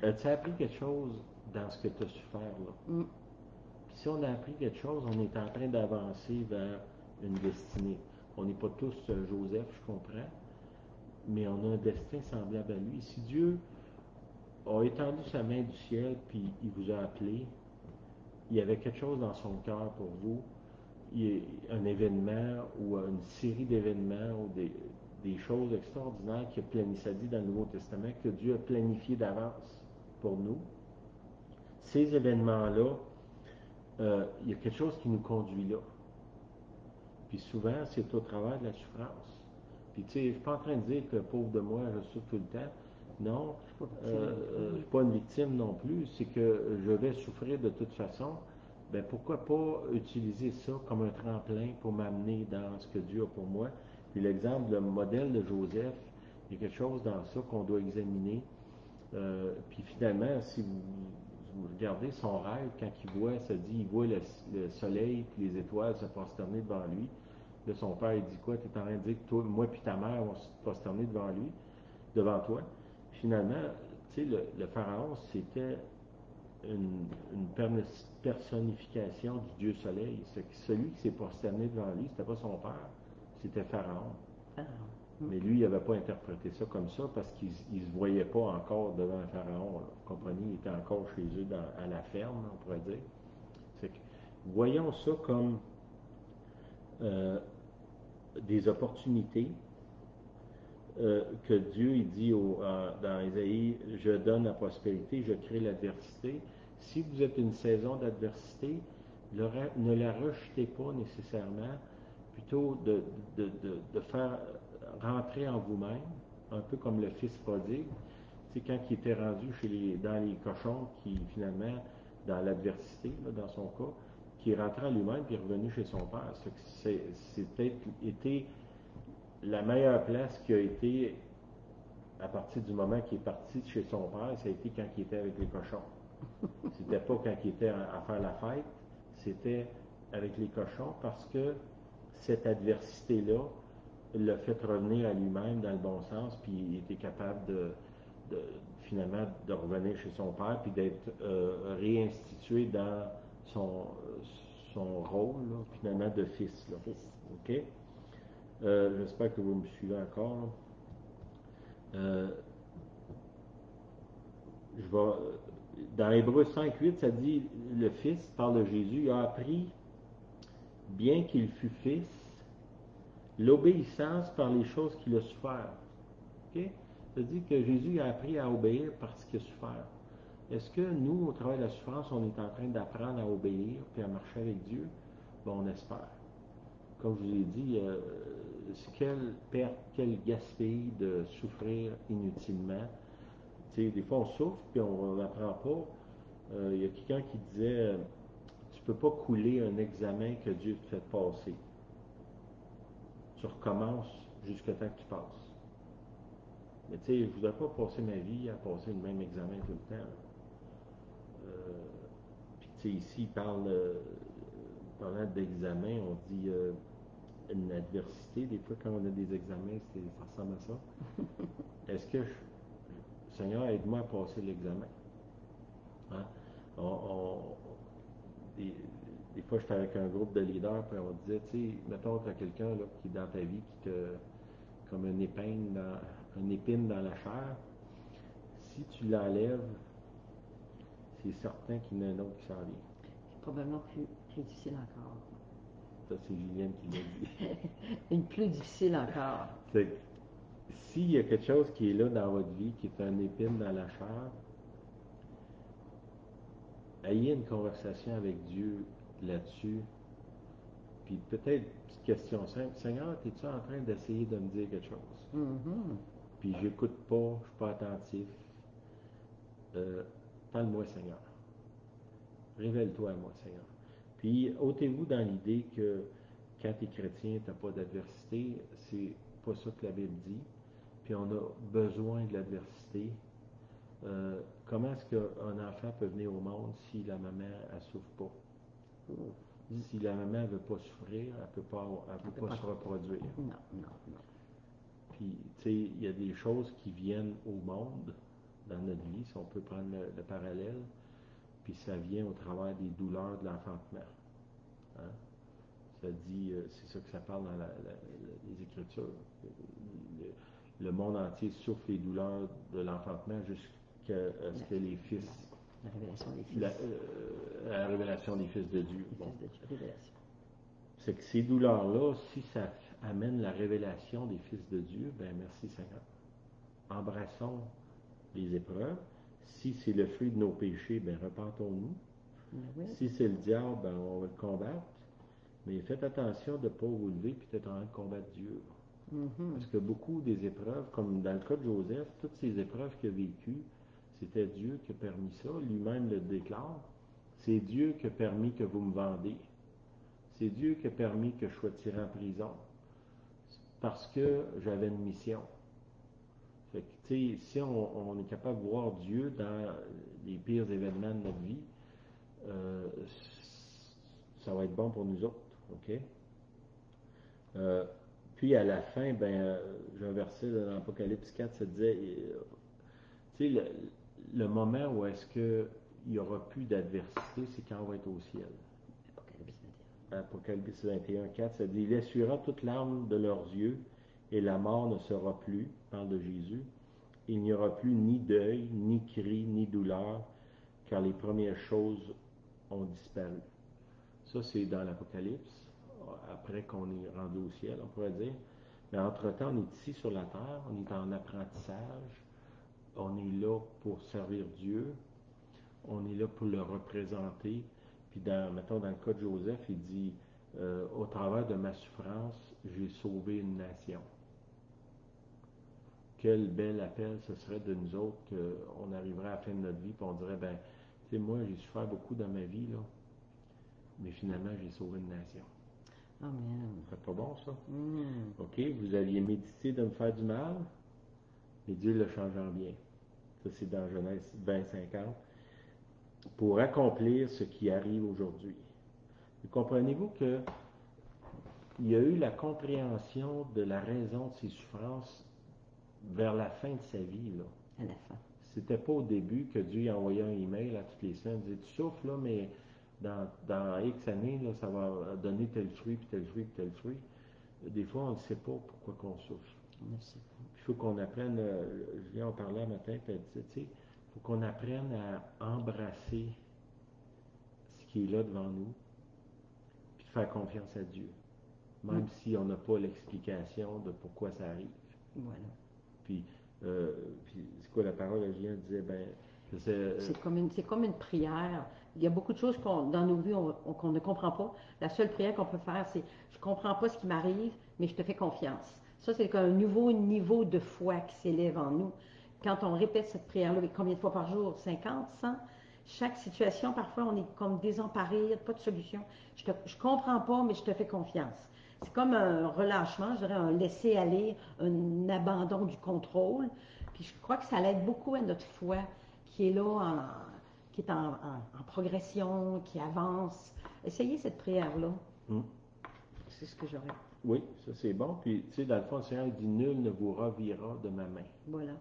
as-tu appris quelque chose dans ce que tu as souffert, là? Puis si on a appris quelque chose, on est en train d'avancer vers une destinée. On n'est pas tous Joseph, je comprends, mais on a un destin semblable à lui. Si Dieu a étendu sa main du ciel, puis il vous a appelé, il y avait quelque chose dans son cœur pour vous, un événement ou une série d'événements ou des choses extraordinaires ça dit dans le Nouveau Testament que Dieu a planifié d'avance. pour nous. Ces événements-là, il y a quelque chose qui nous conduit là. Puis souvent, c'est au travers de la souffrance. Puis tu sais, je ne suis pas en train de dire que pauvre de moi, je souffre tout le temps. Non, je ne suis pas une victime non plus. C'est que je vais souffrir de toute façon. Ben pourquoi pas utiliser ça comme un tremplin pour m'amener dans ce que Dieu a pour moi. Puis l'exemple, le modèle de Joseph, il y a quelque chose dans ça qu'on doit examiner. Puis finalement, si vous regardez son rêve, quand il voit le soleil et les étoiles se prosterner devant lui. Là, son père, il dit quoi? Tu es en train de dire que toi, moi et ta mère vont se prosterner devant toi. Finalement, tu sais, le pharaon, c'était une personnification du Dieu soleil. C'est que celui qui s'est prosterné devant lui, c'était pas son père, c'était Pharaon. Mais lui, il n'avait pas interprété ça comme ça parce qu'il ne se voyait pas encore devant Pharaon. Là. Vous comprenez? Il était encore chez eux à la ferme, on pourrait dire. C'est que, voyons ça comme des opportunités que Dieu il dit dans Ésaïe, je donne la prospérité, je crée l'adversité. Si vous êtes une saison d'adversité, ne la rejetez pas nécessairement, plutôt de faire rentrer en vous-même, un peu comme le fils prodigue. C'est quand il était rendu dans les cochons, qui finalement, dans l'adversité, dans son cas, qui est rentré en lui-même et est revenu chez son père. C'est peut-être été la meilleure place qui a été, à partir du moment qu'il est parti de chez son père, ça a été quand il était avec les cochons. C'était pas quand il était à faire la fête, c'était avec les cochons parce que cette adversité-là l'a fait revenir à lui-même dans le bon sens, puis il était capable finalement de revenir chez son père, puis d'être réinstitué dans son rôle, là, finalement, de fils. Là. OK? J'espère que vous me suivez encore. Dans Hébreux 5.8, ça dit, le Fils, parle de Jésus, a appris, bien qu'il fût Fils, l'obéissance par les choses qu'il a souffert. Okay? Ça dit que Jésus a appris à obéir parce qu'il a souffert. Est-ce que nous, au travers de la souffrance, on est en train d'apprendre à obéir et à marcher avec Dieu? Bon, on espère. Comme je vous ai dit, quelle perte, quel gaspille de souffrir inutilement. Tu sais, des fois, on souffre puis on n'apprend pas. Il y a quelqu'un qui disait tu ne peux pas couler un examen que Dieu te fait passer. Tu recommences jusqu'à temps que tu passes. Mais tu sais, je ne voudrais pas passer ma vie à passer le même examen tout le temps. Puis tu sais, ici, parlant d'examen, on dit une adversité. Des fois, quand on a des examens, ça ressemble à ça. Est-ce que, Seigneur, aide-moi à passer l'examen? Hein? Des fois, j'étais avec un groupe de leaders, puis on disait, tu sais, mettons, tu as quelqu'un là, qui est dans ta vie, qui te, comme une épine dans la chair. Si tu l'enlèves, c'est certain qu'il y en a un autre qui s'en vient. C'est probablement plus difficile encore. Ça, c'est Julienne qui l'a dit. Une plus difficile encore. S'il y a quelque chose qui est là dans votre vie, qui est une épine dans la chair, ayez une conversation avec Dieu là-dessus. Puis peut-être, petite question simple, Seigneur, es-tu en train d'essayer de me dire quelque chose? Mm-hmm. Puis j'écoute pas, je suis pas attentif. Parle-moi, Seigneur. Révèle-toi à moi, Seigneur. Puis ôtez-vous dans l'idée que quand tu es chrétien, tu n'as pas d'adversité. C'est pas ça que la Bible dit. Puis on a besoin de l'adversité. Comment est-ce qu'un enfant peut venir au monde si la maman ne souffre pas? Si la maman ne veut pas souffrir, elle ne peut pas se reproduire. Non. Puis, tu sais, il y a des choses qui viennent au monde dans notre vie, si on peut prendre le parallèle, puis ça vient au travers des douleurs de l'enfantement. Hein? Ça dit, c'est ça que ça parle dans les Écritures. Le monde entier souffre les douleurs de l'enfantement jusqu'à ce que les fils... La révélation des fils. La révélation des fils de Dieu. Bon. Révélation. C'est que ces douleurs-là, si ça amène la révélation des fils de Dieu, ben merci Seigneur. Embrassons les épreuves. Si c'est le fruit de nos péchés, ben repentons-nous. Oui. Si c'est le diable, ben on va le combattre. Mais faites attention de ne pas vous lever et d'être en train de combattre Dieu. Parce que beaucoup des épreuves, comme dans le cas de Joseph, toutes ces épreuves qu'il a vécues, c'était Dieu qui a permis ça. Lui-même le déclare. C'est Dieu qui a permis que vous me vendiez. C'est Dieu qui a permis que je sois tiré en prison. Parce que j'avais une mission. Fait que, tu sais, si on est capable de voir Dieu dans les pires événements de notre vie, ça va être bon pour nous autres. OK? Puis à la fin, j'ai un verset dans l'Apocalypse 4, ça disait, tu sais, le moment où est-ce qu'il n'y aura plus d'adversité, c'est quand on va être au ciel. Apocalypse 21, 4, ça dit, il essuiera toute larme de leurs yeux et la mort ne sera plus, parle de Jésus. Il n'y aura plus ni deuil, ni cri, ni douleur, car les premières choses ont disparu. Ça, c'est dans l'Apocalypse, après qu'on est rendu au ciel, on pourrait dire. Mais entre-temps, on est ici sur la terre, on est en apprentissage, on est là pour servir Dieu, on est là pour le représenter. Puis, mettons, dans le cas de Joseph, il dit, au travers de ma souffrance, j'ai sauvé une nation. Quel bel appel ce serait de nous autres qu'on arriverait à la fin de notre vie et on dirait, ben, tu sais, moi, j'ai souffert beaucoup dans ma vie, là, mais finalement, j'ai sauvé une nation. Amen. C'est pas bon, ça? OK, vous aviez médité de me faire du mal, mais Dieu le change en bien. Ça, c'est dans Genèse 20, 50. Pour accomplir ce qui arrive aujourd'hui. Comprenez-vous que il y a eu la compréhension de la raison de ses souffrances vers la fin de sa vie, là. À la fin. C'était pas au début que Dieu a envoyé un email à toutes les semaines, il disait, tu souffres, là, mais dans X années, là, ça va donner tel fruit, puis tel fruit, puis tel fruit. Des fois, on ne sait pas pourquoi qu'on souffre. On ne sait pas. Il faut qu'on apprenne, Julien en parlait un matin, puis elle disait, tu sais, il faut qu'on apprenne à embrasser ce qui est là devant nous, puis de faire confiance à Dieu, même si on n'a pas l'explication de pourquoi ça arrive. Voilà. Puis c'est quoi la parole de Julien disait, c'est comme une prière. Il y a beaucoup de choses dans nos vies qu'on ne comprend pas. La seule prière qu'on peut faire, c'est je ne comprends pas ce qui m'arrive, mais je te fais confiance. Ça, c'est un nouveau niveau de foi qui s'élève en nous. Quand on répète cette prière-là, combien de fois par jour? 50, 100? Chaque situation, parfois, on est comme désemparé, pas de solution. Je ne comprends pas, mais je te fais confiance. C'est comme un relâchement, je dirais un laisser-aller, un abandon du contrôle. Puis je crois que ça l'aide beaucoup à notre foi qui est là, qui est en progression, qui avance. Essayez cette prière-là. C'est ce que j'aurais. Oui, ça c'est bon. Puis, tu sais, dans le fond, le Seigneur dit, nul ne vous ravira de ma main. Voilà.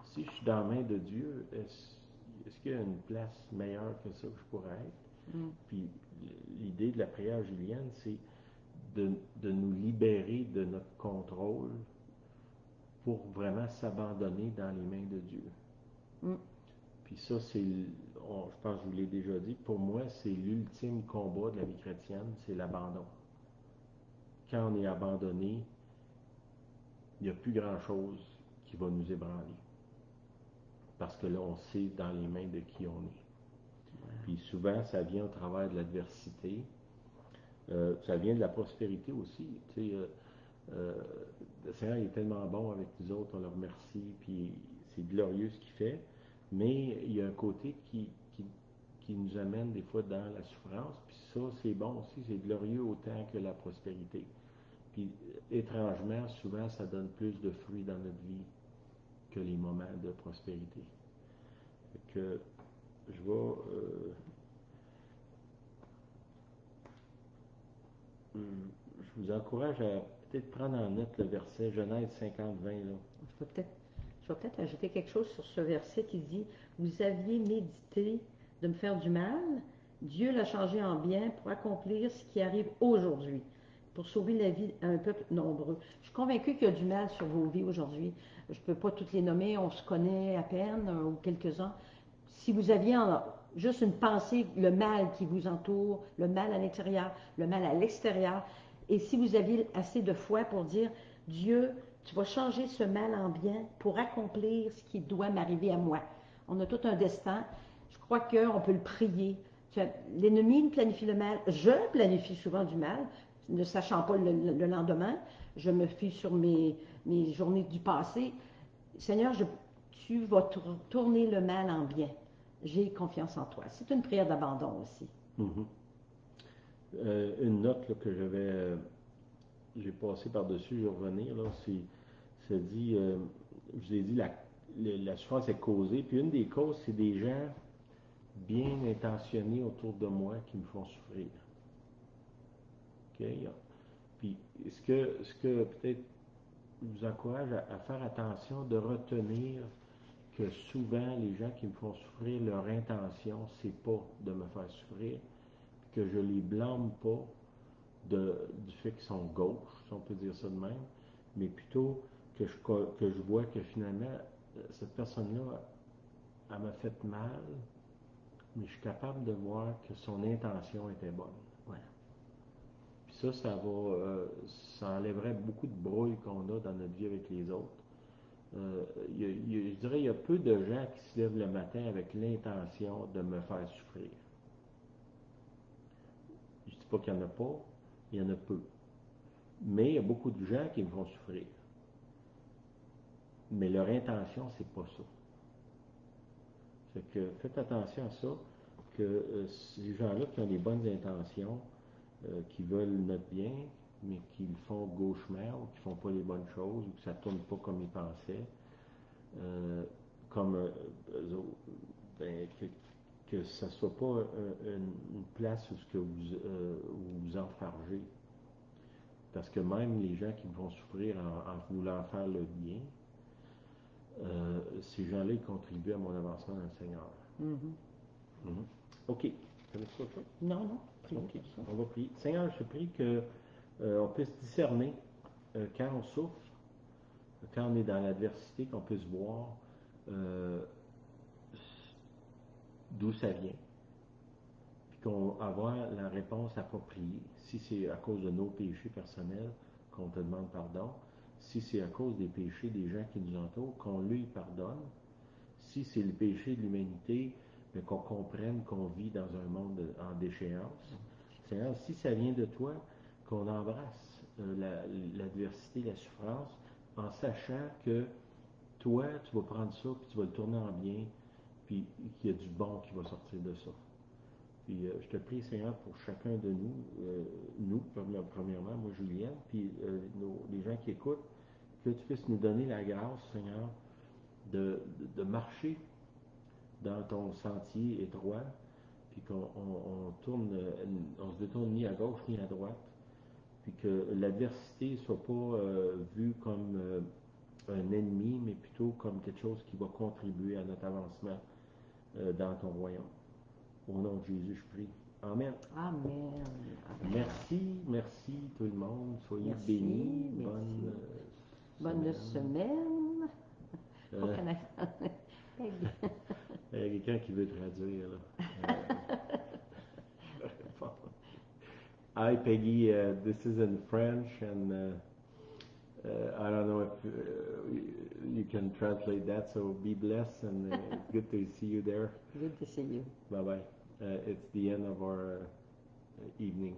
Si je suis dans la main de Dieu, est-ce qu'il y a une place meilleure que ça que je pourrais être? Puis, l'idée de la prière julienne, c'est de nous libérer de notre contrôle pour vraiment s'abandonner dans les mains de Dieu. Puis ça, je pense que je vous l'ai déjà dit, pour moi, c'est l'ultime combat de la vie chrétienne, c'est l'abandon. Quand on est abandonné, il n'y a plus grand-chose qui va nous ébranler. Parce que là, on sait dans les mains de qui on est. Puis souvent, ça vient au travers de l'adversité. Ça vient de la prospérité aussi. Tu sais, le Seigneur est tellement bon avec nous autres, on le remercie, puis c'est glorieux ce qu'il fait. Mais il y a un côté qui nous amène des fois dans la souffrance, puis ça, c'est bon aussi, c'est glorieux autant que la prospérité. Puis étrangement, souvent, ça donne plus de fruits dans notre vie que les moments de prospérité. Fait que je vous encourage à peut-être prendre en note le verset Genèse 50, 20. Là. Je vais peut-être ajouter quelque chose sur ce verset qui dit « Vous aviez médité de me faire du mal, Dieu l'a changé en bien pour accomplir ce qui arrive aujourd'hui, pour sauver la vie à un peuple nombreux. » Je suis convaincue qu'il y a du mal sur vos vies aujourd'hui. Je ne peux pas toutes les nommer, on se connaît à peine, ou quelques-uns. Si vous aviez juste une pensée, le mal qui vous entoure, le mal à l'intérieur, le mal à l'extérieur, et si vous aviez assez de foi pour dire « Dieu, tu vas changer ce mal en bien pour accomplir ce qui doit m'arriver à moi. » On a tout un destin. Je crois qu'on peut le prier. L'ennemi planifie le mal. Je planifie souvent du mal, ne sachant pas le lendemain. Je me fie sur mes journées du passé. Seigneur, tu vas tourner le mal en bien. J'ai confiance en toi. C'est une prière d'abandon aussi. Mhm. Une note là, que j'ai passée par-dessus, je vais revenir, là, ça dit, je vous ai dit, la souffrance est causée, puis une des causes, c'est des gens bien intentionnés autour de moi qui me font souffrir. OK? Puis ce que peut-être vous encourage à faire attention, de retenir que souvent les gens qui me font souffrir, leur intention, c'est pas de me faire souffrir, que je les blâme pas du fait qu'ils sont gauches, si on peut dire ça de même, mais plutôt que je vois que finalement, cette personne-là, elle m'a fait mal, mais je suis capable de voir que son intention était bonne. Voilà. Puis ça enlèverait beaucoup de brouille qu'on a dans notre vie avec les autres. Je dirais, il y a peu de gens qui se lèvent le matin avec l'intention de me faire souffrir. Je ne dis pas qu'il n'y en a pas, il y en a peu. Mais il y a beaucoup de gens qui me font souffrir. Mais leur intention, c'est pas ça. Fait que faites attention à ça, que ces gens-là qui ont des bonnes intentions, qui veulent notre bien, mais qui le font gauchement, ou qui font pas les bonnes choses, ou que ça tourne pas comme ils pensaient, comme eux autres, ben, que ça ne soit pas une place où vous enfargez. Parce que même les gens qui me font souffrir en voulant faire le bien, ces gens-là, ils contribuent à mon avancement dans le Seigneur. Mm-hmm. Mm-hmm. OK. Connais-tu autre chose? Non, non. OK. On va prier. Seigneur, je prie qu'on puisse discerner quand on souffre, quand on est dans l'adversité, qu'on puisse voir d'où ça vient, puis qu'on va avoir la réponse appropriée. Si c'est à cause de nos péchés personnels, qu'on te demande pardon. Si c'est à cause des péchés des gens qui nous entourent, qu'on lui pardonne. Si c'est le péché de l'humanité, mais qu'on comprenne qu'on vit dans un monde en déchéance. Seigneur, si ça vient de toi, qu'on embrasse l'adversité, la souffrance, en sachant que toi, tu vas prendre ça, puis tu vas le tourner en bien, puis qu'il y a du bon qui va sortir de ça. Puis je te prie, Seigneur, pour chacun de nous, premièrement, moi, Julienne, puis les gens qui écoutent, que tu puisses nous donner la grâce, Seigneur, de marcher dans ton sentier étroit, puis qu'on se détourne ni à gauche ni à droite, puis que l'adversité ne soit pas vue comme un ennemi, mais plutôt comme quelque chose qui va contribuer à notre avancement dans ton royaume. Au nom de Jésus, je prie. Amen. Amen. Merci tout le monde. Soyez Merci, bénis. merci. Bonne semaine. Faut connaître. Il y a quelqu'un qui veut traduire. Là. Hi Peggy, this is in French and I don't know if you can translate that, so be blessed and good to see you there. Good to see you. Bye bye. It's the end of our evening.